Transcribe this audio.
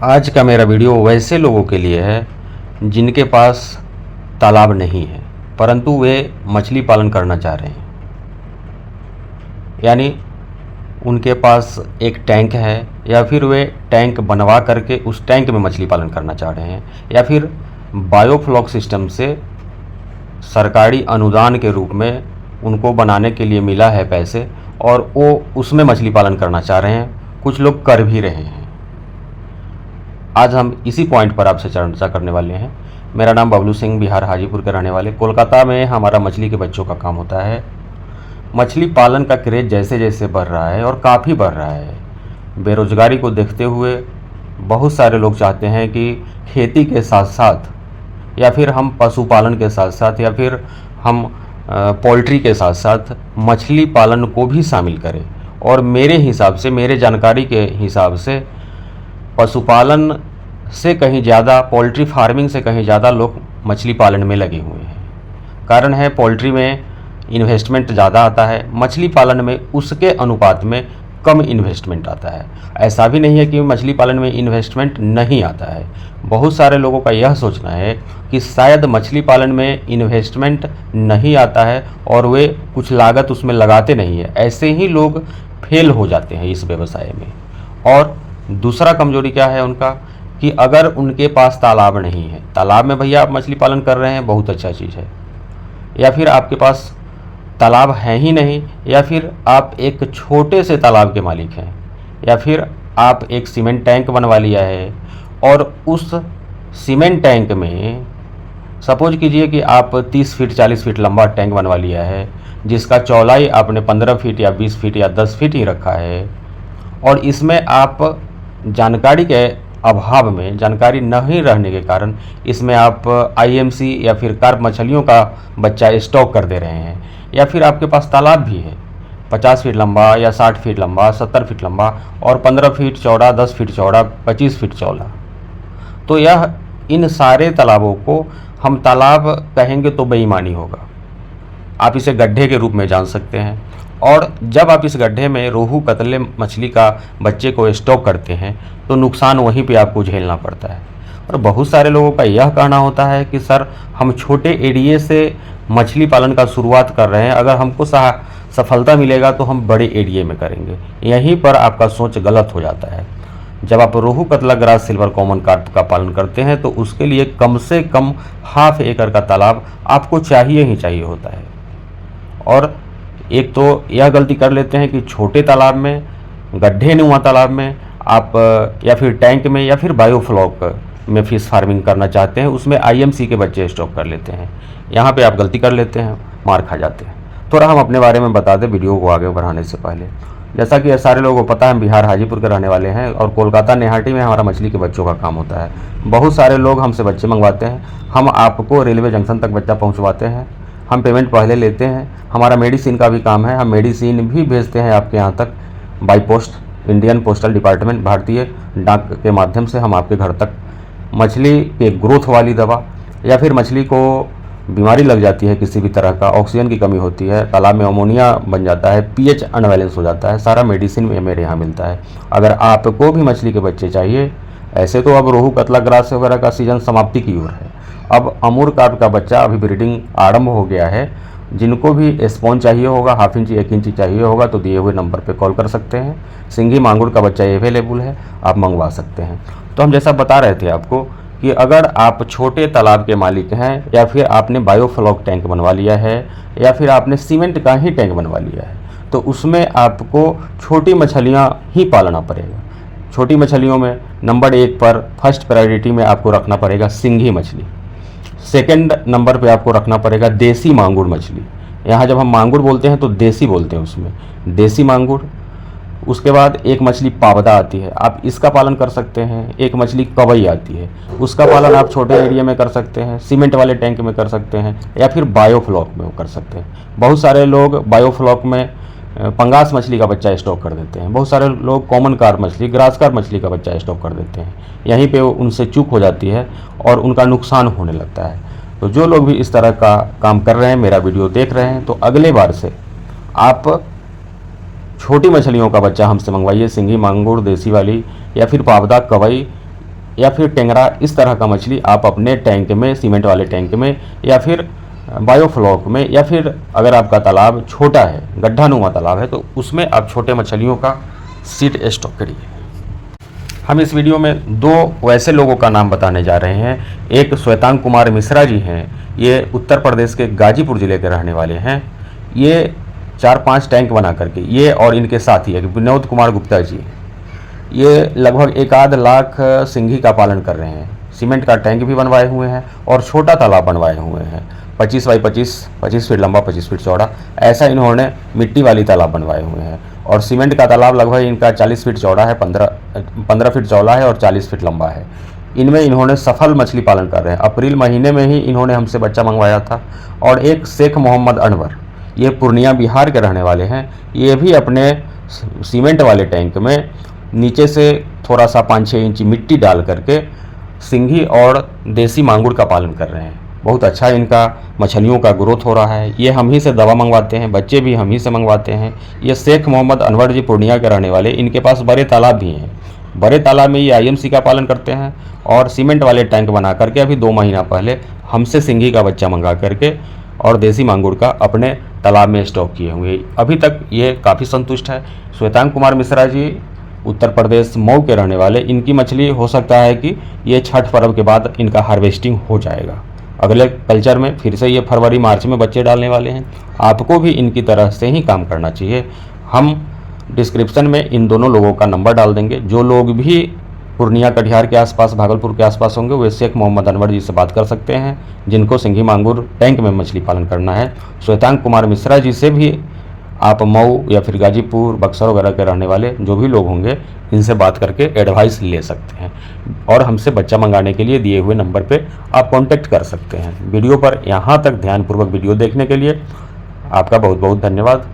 आज का मेरा वीडियो वैसे लोगों के लिए है जिनके पास तालाब नहीं है परंतु वे मछली पालन करना चाह रहे हैं। यानी उनके पास एक टैंक है या फिर वे टैंक बनवा करके उस टैंक में मछली पालन करना चाह रहे हैं, या फिर बायोफ्लॉक सिस्टम से सरकारी अनुदान के रूप में उनको बनाने के लिए मिला है पैसे और वो उसमें मछली पालन करना चाह रहे हैं। कुछ लोग कर भी रहे हैं। आज हम इसी पॉइंट पर आपसे चर्चा करने वाले हैं। मेरा नाम बबलू सिंह, बिहार हाजीपुर के रहने वाले। कोलकाता में हमारा मछली के बच्चों का काम होता है। मछली पालन का क्रेज़ जैसे जैसे बढ़ रहा है और काफ़ी बढ़ रहा है। बेरोज़गारी को देखते हुए बहुत सारे लोग चाहते हैं कि खेती के साथ साथ या फिर हम पशुपालन के साथ साथ या फिर हम पोल्ट्री के साथ साथ मछली पालन को भी शामिल करें। और मेरे हिसाब से, मेरे जानकारी के हिसाब से पशुपालन से कहीं ज़्यादा, पोल्ट्री फार्मिंग से कहीं ज़्यादा लोग मछली पालन में लगे हुए हैं। कारण है, पोल्ट्री में इन्वेस्टमेंट ज़्यादा आता है, मछली पालन में उसके अनुपात में कम इन्वेस्टमेंट आता है। ऐसा भी नहीं है कि मछली पालन में इन्वेस्टमेंट नहीं आता है। बहुत सारे लोगों का यह सोचना है कि शायद मछली पालन में इन्वेस्टमेंट नहीं आता है और वे कुछ लागत उसमें लगाते नहीं है। ऐसे ही लोग फेल हो जाते हैं इस व्यवसाय में। और दूसरा कमजोरी क्या है उनका, कि अगर उनके पास तालाब नहीं है, तालाब में भैया आप मछली पालन कर रहे हैं, बहुत अच्छा चीज़ है, या फिर आपके पास तालाब है ही नहीं, या फिर आप एक छोटे से तालाब के मालिक हैं, या फिर आप एक सीमेंट टैंक बनवा लिया है और उस सीमेंट टैंक में सपोज कीजिए कि आप 30 फीट 40 फीट लंबा टैंक बनवा लिया है, जिसका चौड़ाई आपने 15 फीट या 20 फीट या 10 फीट ही रखा है। और इसमें आप जानकारी के अभाव में, जानकारी नहीं रहने के कारण इसमें आप आईएमसी या फिर कार्प मछलियों का बच्चा स्टॉक कर दे रहे हैं। या फिर आपके पास तालाब भी है 50 फीट लंबा या 60 फीट लंबा, 70 फीट लंबा और 15 फीट चौड़ा, 10 फीट चौड़ा, 25 फीट चौड़ा। तो यह इन सारे तालाबों को हम तालाब कहेंगे तो बेईमानी होगा। आप इसे गड्ढे के रूप में जान सकते हैं। और जब आप इस गड्ढे में रोहू कतले मछली का बच्चे को स्टॉक करते हैं तो नुकसान वहीं पे आपको झेलना पड़ता है। और बहुत सारे लोगों का यह कहना होता है कि सर, हम छोटे एरिए से मछली पालन का शुरुआत कर रहे हैं, अगर हमको सफलता मिलेगा तो हम बड़े एरिए में करेंगे। यहीं पर आपका सोच गलत हो जाता है। जब आप रोहू कतला, ग्रास सिल्वर, कॉमन कार्प का पालन करते हैं तो उसके लिए कम से कम ½ एकड़ का तालाब आपको चाहिए ही चाहिए होता है। और एक तो यह गलती कर लेते हैं कि छोटे तालाब में, गड्ढे नुमा तालाब में आप या फिर टैंक में या फिर बायोफ्लॉक में फिश फार्मिंग करना चाहते हैं, उसमें आईएमसी के बच्चे स्टॉक कर लेते हैं। यहाँ पे आप गलती कर लेते हैं, मार खा जाते हैं। थोड़ा हम अपने बारे में बता दें वीडियो को आगे बढ़ाने से पहले। जैसा कि सारे लोगों को पता है, हम बिहार हाजीपुर के रहने वाले हैं और कोलकाता नेहाटी में हमारा मछली के बच्चों का काम होता है। बहुत सारे लोग हमसे बच्चे मंगवाते हैं, हम आपको रेलवे जंक्शन तक बच्चा पहुँचवाते हैं, हम पेमेंट पहले लेते हैं। हमारा मेडिसिन का भी काम है, हम मेडिसिन भी भेजते हैं आपके यहाँ तक by post. Indian postal department, भारतीय डाक के माध्यम से हम आपके घर तक मछली के ग्रोथ वाली दवा, या फिर मछली को बीमारी लग जाती है किसी भी तरह का, ऑक्सीजन की कमी होती है, तालाब में अमोनिया बन जाता है, पीएच अनबैलेंस हो जाता है, सारा मेडिसिन मेरे यहाँ मिलता है। अगर आपको भी मछली के बच्चे चाहिए, ऐसे तो अब रोहू कतला ग्रास वगैरह का सीजन समाप्ति की ओर है, अब अमूर कार्प का बच्चा अभी ब्रीडिंग आरंभ हो गया है। जिनको भी स्पॉन चाहिए होगा, ½ इंची 1 इंची चाहिए होगा तो दिए हुए नंबर पे कॉल कर सकते हैं। सिंगी मांगुर का बच्चा अवेलेबल है, आप मंगवा सकते हैं। तो हम जैसा बता रहे थे आपको कि अगर आप छोटे तालाब के मालिक हैं, या फिर आपने बायोफ्लॉक टैंक बनवा लिया है, या फिर आपने सीमेंट का ही टैंक बनवा लिया है, तो उसमें आपको छोटी मछलियाँ ही पालना पड़ेगा। छोटी मछलियों में नंबर 1 पर फर्स्ट प्रायोरिटी में आपको रखना पड़ेगा सिंगी मछली। सेकंड नंबर पे आपको रखना पड़ेगा देसी मांगुर मछली। यहाँ जब हम मांगुर बोलते हैं तो देसी बोलते हैं, उसमें देसी मांगुर। उसके बाद एक मछली पावदा आती है, आप इसका पालन कर सकते हैं। एक मछली कवई आती है, उसका पालन आप छोटे एरिया में कर सकते हैं, सीमेंट वाले टैंक में कर सकते हैं, या फिर बायोफ्लॉक में कर सकते हैं। बहुत सारे लोग बायोफ्लॉक में पंगास मछली का बच्चा स्टॉक कर देते हैं, बहुत सारे लोग कॉमन कार्प मछली, ग्रास कार्प मछली का बच्चा स्टॉक कर देते हैं। यहीं पे उनसे चूक हो जाती है और उनका नुकसान होने लगता है। तो जो लोग भी इस तरह का काम कर रहे हैं, मेरा वीडियो देख रहे हैं, तो अगले बार से आप छोटी मछलियों का बच्चा हमसे मंगवाइए, सिंगी, मांगुर, देसी वाली या फिर पावदा, कवई या फिर टेंगरा, इस तरह का मछली आप अपने टैंक में, सीमेंट वाले टैंक में या फिर बायोफ्लॉक में, या फिर अगर आपका तालाब छोटा है, गड्ढानुमा तालाब है, तो उसमें आप छोटे मछलियों का सीड स्टॉक करिए। हम इस वीडियो में 2 वैसे लोगों का नाम बताने जा रहे हैं। एक श्वेतांग कुमार मिश्रा जी हैं, ये उत्तर प्रदेश के गाजीपुर ज़िले के रहने वाले हैं। ये 4-5 टैंक बना करके, ये और इनके साथी एक विनोद कुमार गुप्ता जी, ये लगभग 1.5 लाख सिंघी का पालन कर रहे हैं। सीमेंट का टैंक भी बनवाए हुए हैं और छोटा तालाब बनवाए हुए हैं, 25 बाई 25 फीट लंबा, 25 फीट चौड़ा, ऐसा इन्होंने मिट्टी वाली तालाब बनवाए हुए हैं। और सीमेंट का तालाब लगभग इनका 40 फीट चौड़ा है, 15 फीट चौड़ा है और 40 फीट लंबा है। इनमें इन्होंने सफल मछली पालन कर रहे हैं। अप्रैल महीने में ही इन्होंने हमसे बच्चा मंगवाया था। और एक शेख मोहम्मद अनवर, ये पूर्णिया बिहार के रहने वाले हैं। ये भी अपने सीमेंट वाले टैंक में नीचे से थोड़ा सा 5-6 इंच मिट्टी डाल करके सिंघी और देसी मांगुर का पालन कर रहे हैं। बहुत अच्छा इनका मछलियों का ग्रोथ हो रहा है। ये हम ही से दवा मंगवाते हैं, बच्चे भी हम ही से मंगवाते हैं। ये शेख मोहम्मद अनवर जी पूर्णिया के रहने वाले, इनके पास बड़े तालाब भी हैं। बड़े तालाब में ये IMC का पालन करते हैं और सीमेंट वाले टैंक बना करके अभी 2 महीना पहले हमसे सिंघी का बच्चा मंगा करके और देसी मांगुर का अपने तालाब में स्टॉक किए हुए। अभी तक ये काफ़ी संतुष्ट है। श्वेतांग कुमार मिश्रा जी उत्तर प्रदेश मऊ के रहने वाले, इनकी मछली हो सकता है कि ये छठ पर्व के बाद इनका हार्वेस्टिंग हो जाएगा। अगले कल्चर में फिर से ये फरवरी मार्च में बच्चे डालने वाले हैं। आपको भी इनकी तरह से ही काम करना चाहिए। हम डिस्क्रिप्शन में इन दोनों लोगों का नंबर डाल देंगे। जो लोग भी पूर्णिया कटिहार के आसपास, भागलपुर के आसपास होंगे, वे शेख मोहम्मद अनवर जी से बात कर सकते हैं, जिनको सिंघी मांगुर टैंक में मछली पालन करना है। श्वेतांग कुमार मिश्रा जी से भी आप मऊ या फिर गाजीपुर, बक्सर वगैरह के रहने वाले जो भी लोग होंगे, इनसे बात करके एडवाइस ले सकते हैं और हमसे बच्चा मंगाने के लिए दिए हुए नंबर पे आप कांटेक्ट कर सकते हैं। वीडियो पर यहाँ तक ध्यानपूर्वक वीडियो देखने के लिए आपका बहुत बहुत धन्यवाद।